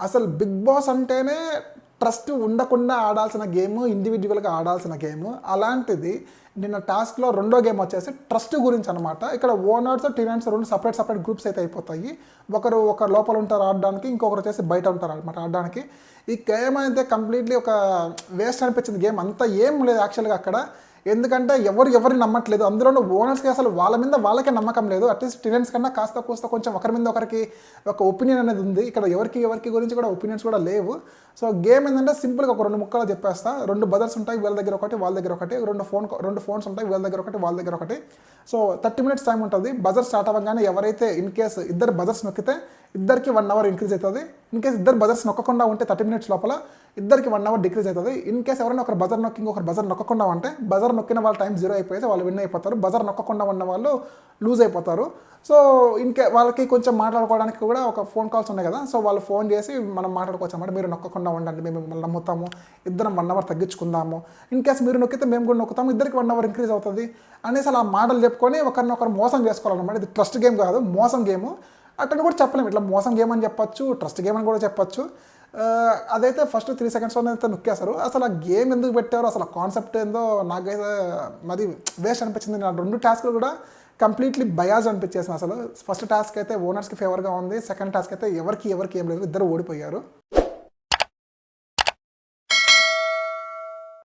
అసలు big boss అంటేనే trust ఉండకుండా ఆడాల్సిన గేమ్, ఇండివిజువల్గా ఆడాల్సిన గేమ్. అలాంటిది నిన్న టాస్క్లో రెండో గేమ్ వచ్చేసి ట్రస్ట్ గురించి అనమాట. ఇక్కడ ఓనర్స్ టీనర్స్ రెండు సపరేట్ గ్రూప్స్ అయితే అయిపోతాయి. ఒకరు లోపల ఉంటారు ఆడడానికి, ఇంకొకరు వచ్చేసి బయట ఉంటారు అనమాట ఆడడానికి. ఈ గేమ్ అయితే కంప్లీట్లీ ఒక వేస్ట్ అనిపించింది. గేమ్ అంతా ఏం లేదు యాక్చువల్గా అక్కడ. ఎందుకంటే ఎవరిని నమ్మట్లేదు. అందులోనూ ఓనర్స్కి అసలు వాళ్ళ మీద వాళ్ళకే నమ్మకం లేదు. అట్లీస్ట్ టెనెంట్స్ కన్నా కాస్త కూస్త కొంచెం ఒకరి మీద ఒకరికి ఒక ఒపీనియన్ అనేది ఉంది. ఇక్కడ ఎవరికి గురించి కూడా ఒపీనియన్స్ కూడా లేవు. సో గేమ్ ఏంటంటే సింపుల్గా ఒక 2 ముక్కలు చెప్పేస్తా. 2 బజర్స్ ఉంటాయి, వీళ్ళ దగ్గర ఒకటి వాళ్ళ దగ్గర ఒకటి. 2 ఫోన్స్ ఉంటాయి, వీళ్ళ దగ్గర ఒకటి వాళ్ళ దగ్గర ఒకటి. సో 30 minutes టైం ఉంటుంది. బజర్ స్టార్ట్ అవ్వగానే ఎవరైతే ఇన్ కేస్ ఇద్దరు బజర్స్ నొక్కితే ఇద్దరికి 1 hour ఇంక్రీజ్ అవుతుంది. ఇన్ కేస్ ఇద్దరు బజర్స్ నొక్కకుండా ఉంటే 30 minutes లోపల ఇద్దరికి 1 hour డిక్రీజ్ అవుతుంది. ఇన్ కేస్ ఎవరైనా ఒకరు బజర్ నొక్కి ఇంకొకరు బజర్ నొక్కకుండా ఉంటే బజర్ నొక్కిన వాళ్ళ టైం 0 అయిపోతే వాళ్ళు విన్ అయిపోతారు. బజర్ నొక్కకుండా ఉన్న వాళ్ళు లూజ్ అయిపోతారు. సో వాళ్ళకి కొంచెం మాట్లాడుకోవడానికి కూడా ఒక ఫోన్ కాల్స్ ఉన్నాయి కదా. సో వాళ్ళు ఫోన్ చేసి మనం మాట్లాడుకోవచ్చు అన్నమాట. మీరు నొక్కకుండా ఉండండి, మేము మిమ్మల్ని నమ్ముతాము, ఇద్దరం 1 hour తగ్గించుకుందాము. ఇన్ కేస్ మీరు నొక్కితే మేము కూడా నొక్కుతాము, ఇద్దరికి 1 hour ఇంక్రీజ్ అవుతుంది అనేసి అలా మాటలు చెప్పుకొని ఒకరినొకరు మోసం చేసుకోవాలన్నమాట. ఇది ట్రస్ట్ గేమ్ కాదు, మోసం గేమ్. అట్లా కూడా చెప్పలేము, ఇట్లా మోసం గేమ్ అని చెప్పొచ్చు, ట్రస్ట్ గేమ్ అని కూడా చెప్పొచ్చు. అదైతే ఫస్ట్ 3 secondsలోనే అయితే నొక్కేస్తారు. అసలు ఆ గేమ్ ఎందుకు పెట్టారో, అసలు ఆ కాన్సెప్ట్ ఏందో నాకైతే మరి వేస్ట్ అనిపించింది. నా 2 టాస్క్లు కూడా కంప్లీట్లీ బయాజ్ అనిపించేసింది. అసలు ఫస్ట్ టాస్క్ అయితే ఓనర్స్కి ఫేవర్గా ఉంది, సెకండ్ టాస్క్ అయితే ఎవరికి ఏం లేదు, ఇద్దరు ఓడిపోయారు.